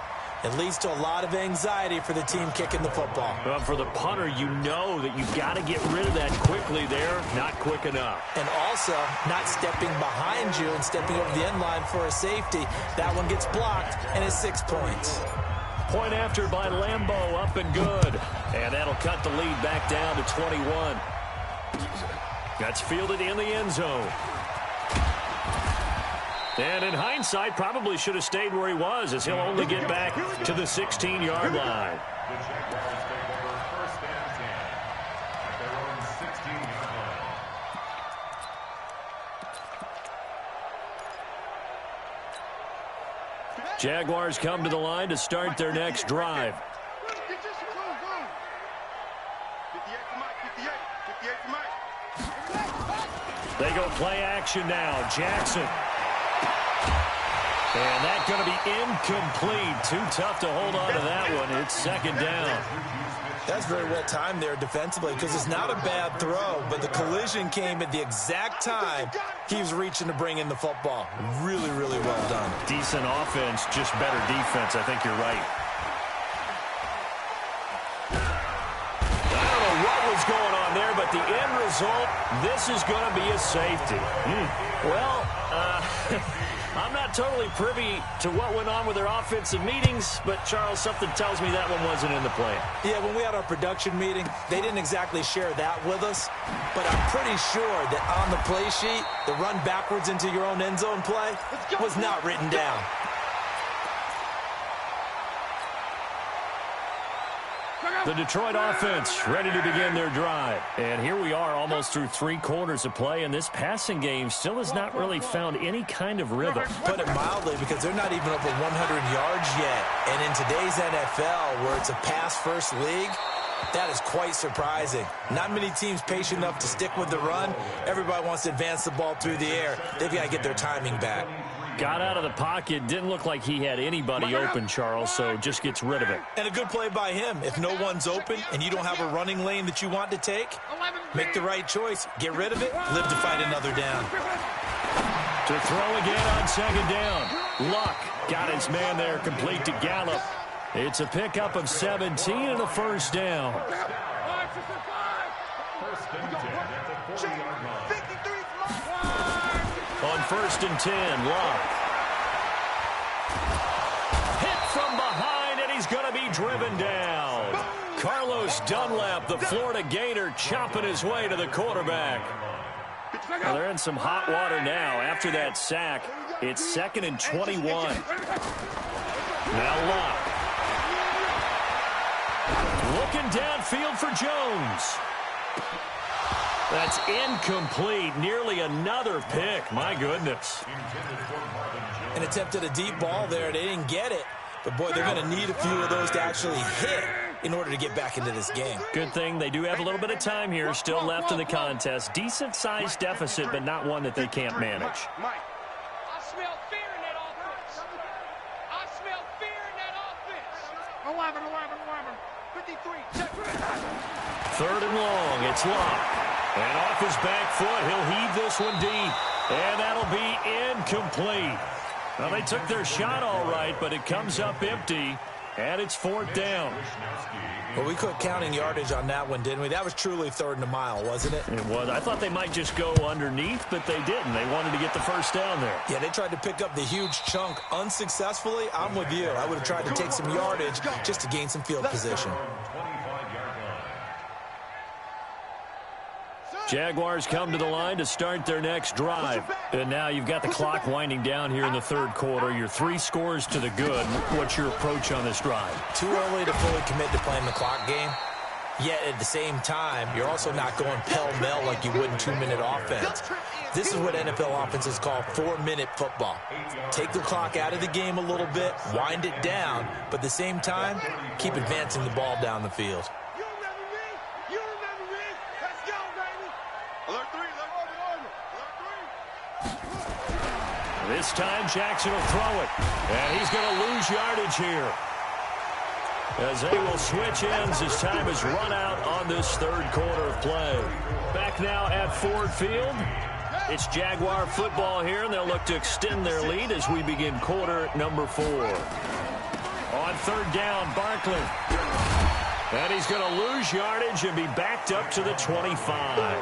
It leads to a lot of anxiety for the team kicking the football. Well, for the punter, you know that you've got to get rid of that quickly there. Not quick enough. And also, not stepping behind you and stepping over the end line for a safety. That one gets blocked, and it's 6 points. Point after by Lambeau, up and good. And that'll cut the lead back down to 21. That's fielded in the end zone. And in hindsight, probably should have stayed where he was, as he'll only get back to the 16-yard line. The Jaguars take over first and 10 at their own 16-yard line. Jaguars come to the line to start their next drive. They go play action now. Jackson. And that's going to be incomplete. Too tough to hold on to that one. It's second down. That's very well timed there defensively, because it's not a bad throw, but the collision came at the exact time he was reaching to bring in the football. Really, really well done. Decent offense, just better defense. I think you're right. I don't know what was going on there, but the end result, this is going to be a safety. Well, I'm not totally privy to what went on with their offensive meetings, but, Charles, something tells me that one wasn't in the plan. Yeah, when we had our production meeting, they didn't exactly share that with us, but I'm pretty sure that on the play sheet, the run backwards into your own end zone play was not written down. The Detroit offense ready to begin their drive. And here we are almost through 3 quarters of play, and this passing game still has not really found any kind of rhythm. Put it mildly, because they're not even over 100 yards yet. And in today's NFL, where it's a pass-first league, that is quite surprising. Not many teams patient enough to stick with the run. Everybody wants to advance the ball through the air. They've got to get their timing back. Got out of the pocket. Didn't look like he had anybody open, Charles, so just gets rid of it. And a good play by him. If no one's open and you don't have a running lane that you want to take, make the right choice. Get rid of it. Live to fight another down. To throw again on second down. Luck got his man there, complete to Gallup. It's a pickup of 17 and a first down. First and 10 at the 40-yard line. On first and 10, Luck. Hit from behind, and he's going to be driven down. Carlos Dunlap, the Florida Gator, chopping his way to the quarterback. Well, they're in some hot water now. After that sack, it's 2nd and 21. Now Luck. Looking downfield for Jones. That's incomplete. Nearly another pick. My goodness. An attempt at a deep ball there. They didn't get it. But, boy, they're going to need a few of those to actually hit in order to get back into this game. Good thing they do have a little bit of time here still left in the contest. Decent-sized deficit, but not one that they can't manage. I smell fear in that offense. I smell fear in that offense. 11, 53, check. 3rd and long. It's Luck. And off his back foot, he'll heave this one deep. And that'll be incomplete. Well, they took their shot all right, but it comes up empty. And it's 4th down. Well, we quit counting yardage on that one, didn't we? That was truly 3rd and a mile, wasn't it? It was. I thought they might just go underneath, but they didn't. They wanted to get the first down there. Yeah, they tried to pick up the huge chunk unsuccessfully. I'm with you. I would have tried to take some yardage just to gain some field position. Jaguars come to the line to start their next drive. And now you've got the clock winding down here in the 3rd quarter. You're 3 scores to the good. What's your approach on this drive? Too early to fully commit to playing the clock game. Yet at the same time, you're also not going pell-mell like you would in 2-minute offense. This is what NFL offenses call 4-minute football. Take the clock out of the game a little bit, wind it down, but at the same time, keep advancing the ball down the field. This time, Jackson will throw it. And he's going to lose yardage here, as they will switch ends as time has run out on this 3rd quarter of play. Back now at Ford Field. It's Jaguar football here, and they'll look to extend their lead as we begin quarter number 4. On 3rd down, Barkley. And he's going to lose yardage and be backed up to the 25.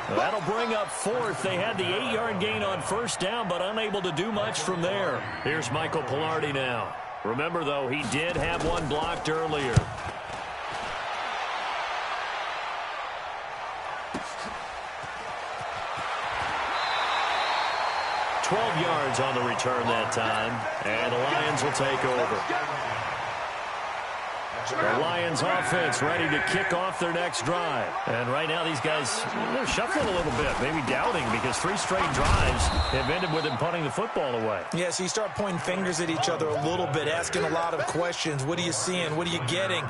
That'll bring up 4th. They had the 8-yard gain on 1st down, but unable to do much from there. Here's Michael Pilardi now. Remember, though, he did have one blocked earlier. 12 yards on the return that time, and the Lions will take over. The Lions offense ready to kick off their next drive. And right now these guys, they're shuffling a little bit, maybe doubting, because 3 straight drives have ended with them punting the football away. Yeah, so you start pointing fingers at each other a little bit, asking a lot of questions. What are you seeing? What are you getting?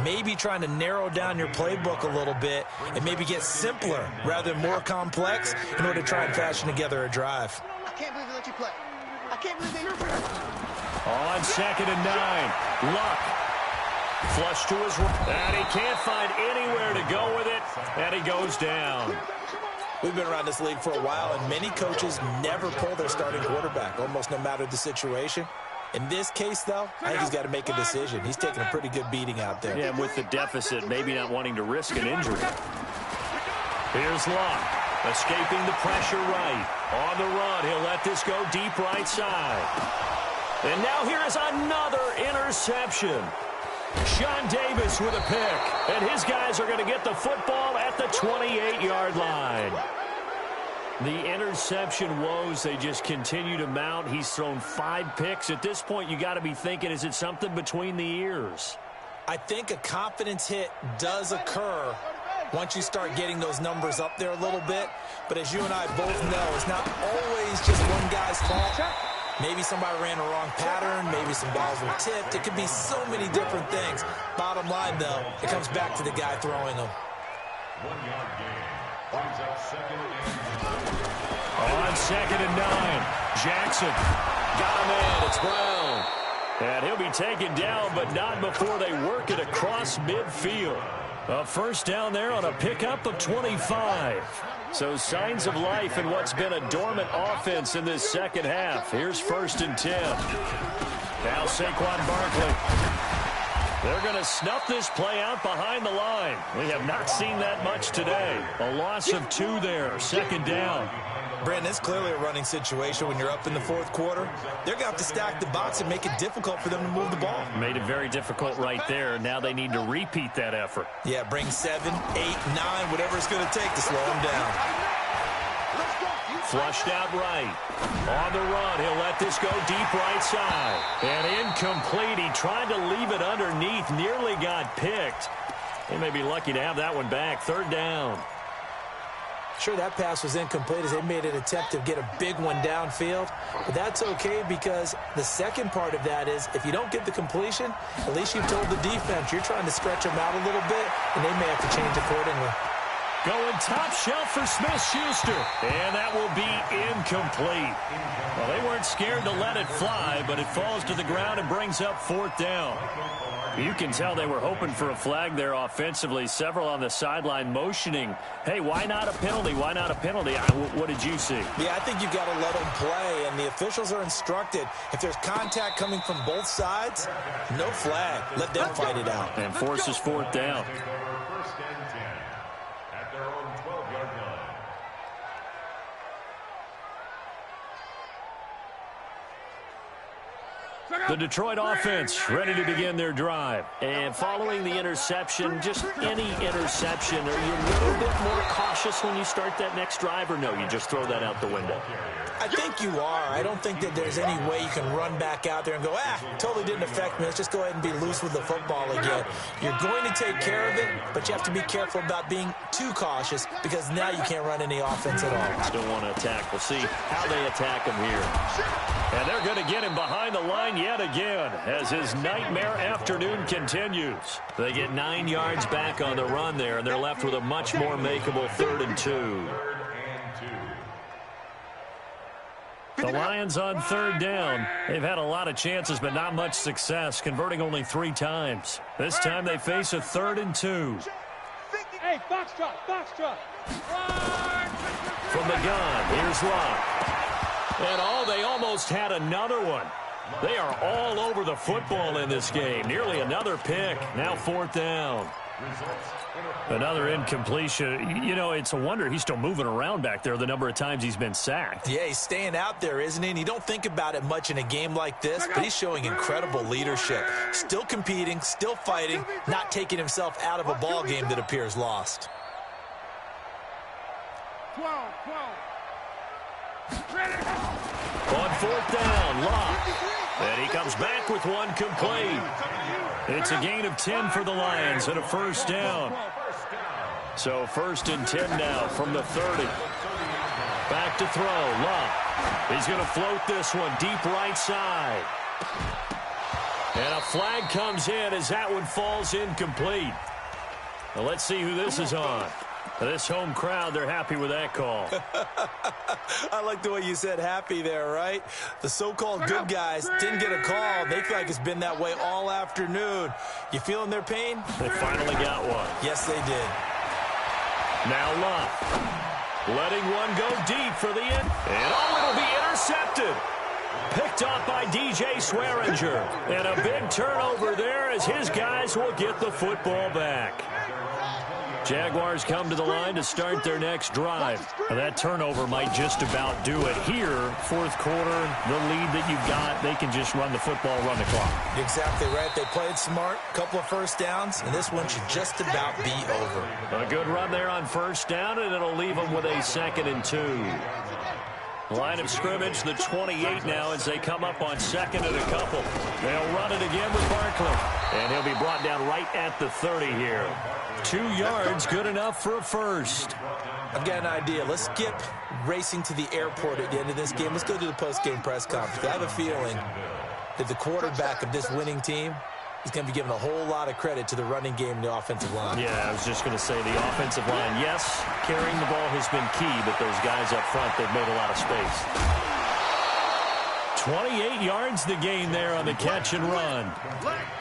Maybe trying to narrow down your playbook a little bit and maybe get simpler rather than more complex in order to try and fashion together a drive. I can't believe they let you play. I can't believe they... On 2nd and 9, Luck. Flush to his right, and he can't find anywhere to go with it, and he goes down. We've been around this league for a while, and many coaches never pull their starting quarterback, almost no matter the situation. In this case, though, I think he's got to make a decision. He's taking a pretty good beating out there. Yeah, with the deficit, maybe not wanting to risk an injury. Here's Luck, escaping the pressure right. On the run, he'll let this go deep right side. And now here is another interception. Sean Davis with a pick, and his guys are going to get the football at the 28-yard line. The interception woes, they just continue to mount. He's thrown 5 picks. At this point, you got to be thinking, is it something between the ears? I think a confidence hit does occur once you start getting those numbers up there a little bit. But as you and I both know, it's not always just one guy's fault. Maybe somebody ran a wrong pattern. Maybe some balls were tipped. It could be so many different things. Bottom line, though, it comes back to the guy throwing them. 1-yard gain. Brings up 2nd and 9. On 2nd and 9, Jackson got him in. It's Brown. And he'll be taken down, but not before they work it across midfield. A first down there on a pickup of 25. So signs of life in what's been a dormant offense in this second half. Here's 1st and 10. Now Saquon Barkley. They're going to snuff this play out behind the line. We have not seen that much today. A loss of 2 there, 2nd down. Brandon, it's clearly a running situation when you're up in the 4th quarter. They're going to have to stack the box and make it difficult for them to move the ball. Made it very difficult right there. Now they need to repeat that effort. Yeah, bring 7, 8, 9, whatever it's going to take to slow them down. Flushed out right. On the run, he'll let this go deep right side. And incomplete. He tried to leave it underneath, nearly got picked. They may be lucky to have that one back. 3rd down. Sure, that pass was incomplete as they made an attempt to get a big one downfield. But that's okay because the second part of that is if you don't get the completion, at least you've told the defense you're trying to stretch them out a little bit, and they may have to change accordingly. Going top shelf for Smith-Schuster. And that will be incomplete. Well, they weren't scared to let it fly, but it falls to the ground and brings up 4th down. You can tell they were hoping for a flag there offensively. Several on the sideline motioning, hey, why not a penalty? Why not a penalty? What did you see? Yeah, I think you've got to let them play, and the officials are instructed. If there's contact coming from both sides, no flag. Let them fight it out. And forces 4th down. The Detroit offense ready to begin their drive. And following the interception, just any interception, are you a little bit more cautious when you start that next drive, or no, you just throw that out the window? I think you are. I don't think that there's any way you can run back out there and go, totally didn't affect me. Let's just go ahead and be loose with the football again. You're going to take care of it, but you have to be careful about being too cautious because now you can't run any offense at all. Still want to attack. We'll see how they attack him here. And they're going to get him behind the line yet again as his nightmare afternoon continues. They get 9 yards back on the run there, and they're left with a much more makeable 3rd and 2. The Lions on 3rd down. They've had a lot of chances, but not much success, converting only 3 times. This time they face a 3rd and 2. Hey, box drop, box drop. From the gun, here's Luck. And they almost had another one. They are all over the football in this game. Nearly another pick. Now 4th down. Another incompletion. You know, it's a wonder he's still moving around back there the number of times he's been sacked. Yeah, he's staying out there, isn't he? And you don't think about it much in a game like this, but he's showing incredible leadership. Still competing, still fighting, not taking himself out of a ball game that appears lost. 12. On fourth down, Locke. And he comes back with one complete. It's a gain of 10 for the Lions and a first down. So 1st and 10 now from the 30. Back to throw, Locke. He's going to float this one deep right side. And a flag comes in as that one falls incomplete. Well, let's see who this is on. This home crowd, they're happy with that call. I like the way you said happy there, right? The so-called good guys didn't get a call. They feel like it's been that way all afternoon. You feeling their pain? They finally got one. Yes, they did. Now Locke. Letting one go deep for the end. And it'll be intercepted. Picked off by DJ Swearinger. And a big turnover there as his guys will get the football back. Jaguars come to the line to start their next drive. And that turnover might just about do it here. Fourth quarter, the lead that you've got, they can just run the football, run the clock. Exactly right. They played smart, couple of first downs, and this one should just about be over. A good run there on first down, and it'll leave them with a 2nd and 2. Line of scrimmage, the 28 now as they come up on 2nd and a couple. They'll run it again with Barkley. And he'll be brought down right at the 30 here. 2 yards, good enough for a first. I've got an idea. Let's skip racing to the airport at the end of this game. Let's go to the post-game press conference. I have a feeling that the quarterback of this winning team is going to be given a whole lot of credit to the running game and the offensive line. Yeah, I was just going to say the offensive line, yes, carrying the ball has been key, but those guys up front, they've made a lot of space. 28 yards the gain there on the catch and run.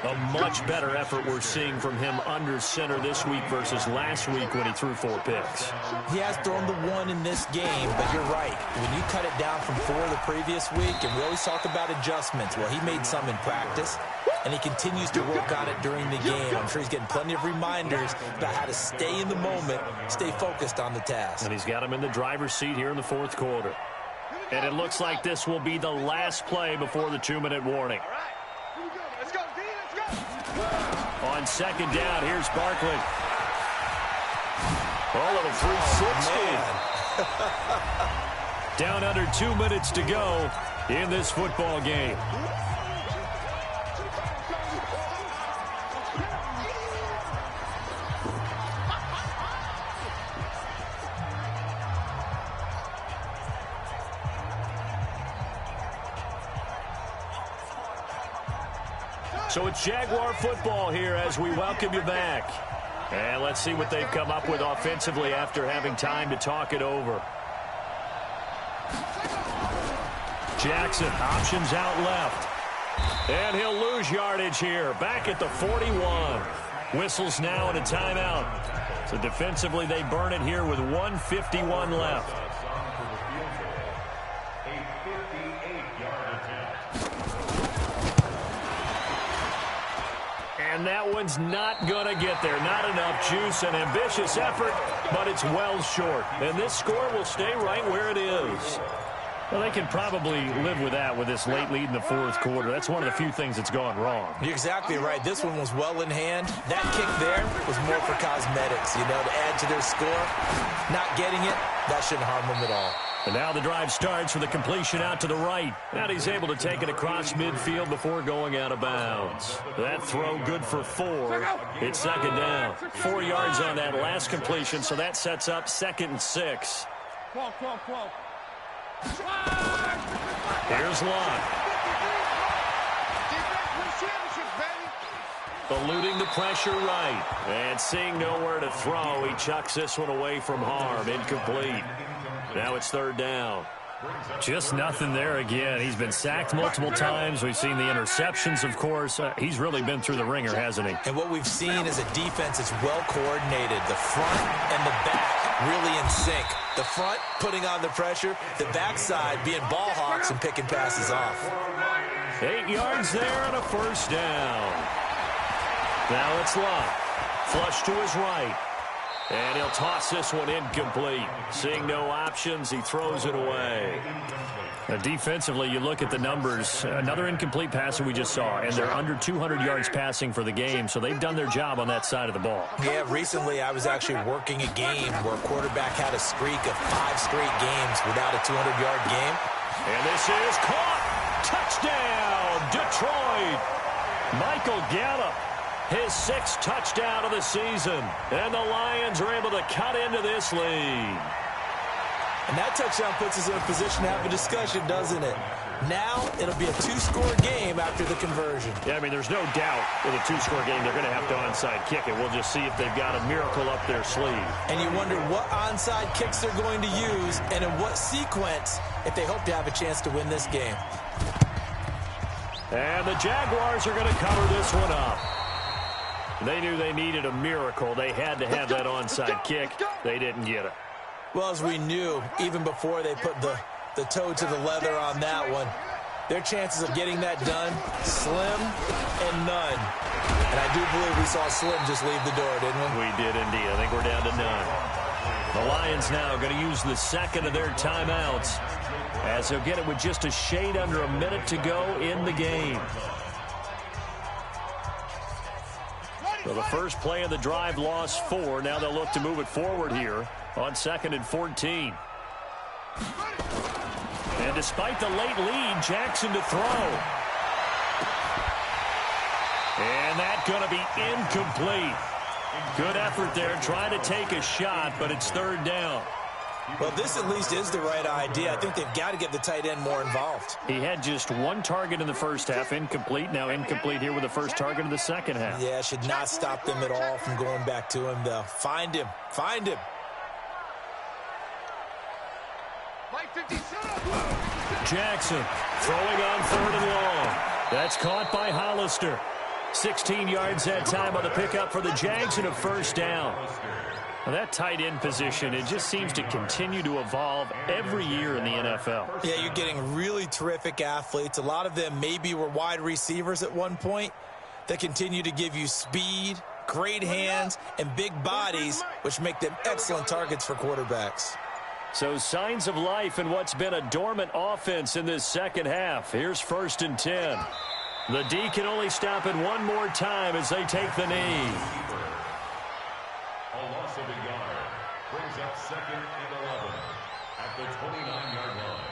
A much better effort we're seeing from him under center this week versus last week when he threw 4 picks. He has thrown the 1 in this game, but you're right. When you cut it down from 4 the previous week, and we always talk about adjustments, well, he made some in practice, and he continues to work on it during the game. I'm sure he's getting plenty of reminders about how to stay in the moment, stay focused on the task. And he's got him in the driver's seat here in the fourth quarter. And it looks like this will be the last play before the 2-minute warning. All right. Here we go. Let's go, D. Let's go. On 2nd down, here's Barkley. Oh, little 360. Down under 2 minutes to go in this football game. So it's Jaguar football here as we welcome you back. And let's see what they've come up with offensively after having time to talk it over. Jackson options out left. And he'll lose yardage here. Back at the 41. Whistles now and a timeout. So defensively they burn it here with 1:51 left. And that one's not going to get there. Not enough juice, an ambitious effort, but it's well short. And this score will stay right where it is. Well, they can probably live with that with this late lead in the fourth quarter. That's one of the few things that's gone wrong. You're exactly right. This one was well in hand. That kick there was more for cosmetics, you know, to add to their score. Not getting it, that shouldn't harm them at all. And now the drive starts with a completion out to the right. And he's able to take it across midfield before going out of bounds. That throw good for 4. It's 2nd down. 4 yards on that last completion, so that sets up 2nd and 6. 12. Here's Locke. Eluding the pressure right. And seeing nowhere to throw, he chucks this one away from harm. Incomplete. Now it's 3rd down. Just nothing there again. He's been sacked multiple times. We've seen the interceptions, of course. He's really been through the ringer, hasn't he? And what we've seen is a defense that's well coordinated. The front and the back really in sync. The front putting on the pressure. The backside being ball hawks and picking passes off. 8 yards there and a first down. Now it's Locke. Flush to his right. And he'll toss this one incomplete. Seeing no options, he throws it away. Now, defensively, you look at the numbers. Another incomplete pass that we just saw, and they're under 200 yards passing for the game, so they've done their job on that side of the ball. Yeah, recently I was actually working a game where a quarterback had a streak of 5 straight games without a 200-yard game. And this is caught. Touchdown, Detroit. Michael Gallup, his 6th touchdown of the season. And the Lions are able to cut into this lead. And that touchdown puts us in a position to have a discussion, doesn't it? Now it'll be a 2-score game after the conversion. Yeah, I mean, there's no doubt with a 2-score game they're going to have to onside kick it. We'll just see if they've got a miracle up their sleeve. And you wonder what onside kicks they're going to use and in what sequence if they hope to have a chance to win this game. And the Jaguars are going to cover this one up. They knew they needed a miracle. They had to have that onside kick. They didn't get it. Well, as we knew, even before they put the toe to the leather on that one, their chances of getting that done, slim and none. And I do believe we saw Slim just leave the door, didn't we? We did indeed. I think we're down to none. The Lions now going to use the second of their timeouts as they'll get it with just a shade under a minute to go in the game. So the first play of the drive lost 4. Now they'll look to move it forward here on 2nd and 14. And despite the late lead, Jackson to throw. And that's going to be incomplete. Good effort there, trying to take a shot, but it's 3rd down. Well, this at least is the right idea. I think they've got to get the tight end more involved. He had just 1 target in the first half, incomplete. Now incomplete here with the first target of the second half. Yeah, should not stop them at all from going back to him, though. Find him. Find him. Jackson throwing on 3rd and long. That's caught by Hollister. 16 yards that time on the pickup for the Jags and a 1st down. Now that tight end position, it just seems to continue to evolve every year in the NFL. Yeah, you're getting really terrific athletes. A lot of them maybe were wide receivers at one point that continue to give you speed, great hands, and big bodies, which make them excellent targets for quarterbacks. So signs of life in what's been a dormant offense in this second half. Here's 1st and 10. The D can only stop it one more time as they take the knee. A loss of a yard brings up 2nd and 11 at the 29-yard line.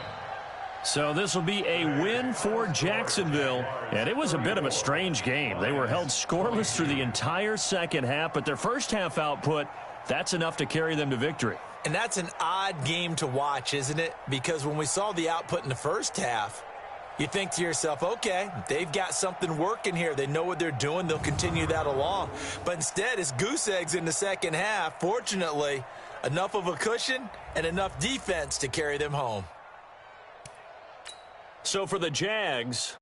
So this will be a win for Jacksonville, and it was a bit of a strange game. They were held scoreless through the entire second half, but their first half output, that's enough to carry them to victory. And that's an odd game to watch, isn't it? Because when we saw the output in the first half, you think to yourself, okay, they've got something working here. They know what they're doing. They'll continue that along. But instead, it's goose eggs in the second half. Fortunately, enough of a cushion and enough defense to carry them home. So for the Jags,